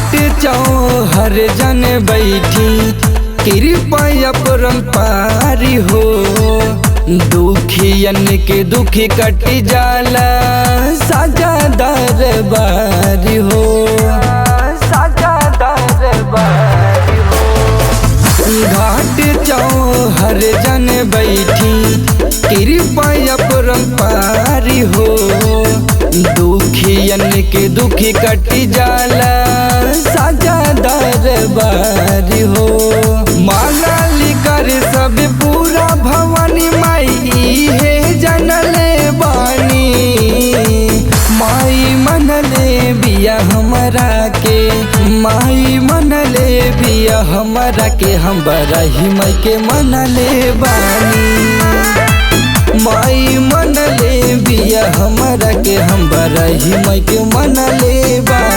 घाट चौहर जन बैठी कृपा अपरंपारी हो। दुखियन के दुखी कट जाला साजा दरबारी हो, साजा दरबारी हो। घाट चौहर जन बैठी कृपा अपरंपारी हो। दुखियन के दुखी कट जाला साजा दरबारी हो। माला लिकर सब पूरा भवानी माई है जनले बानी। माई मनले बिया हमरा के, माई मनले बिया हमरा के, हम बड़ा ही माई के मनले बानी। माई मनले बिया हमरा के, हम बड़ा ही माई के मनले बानी।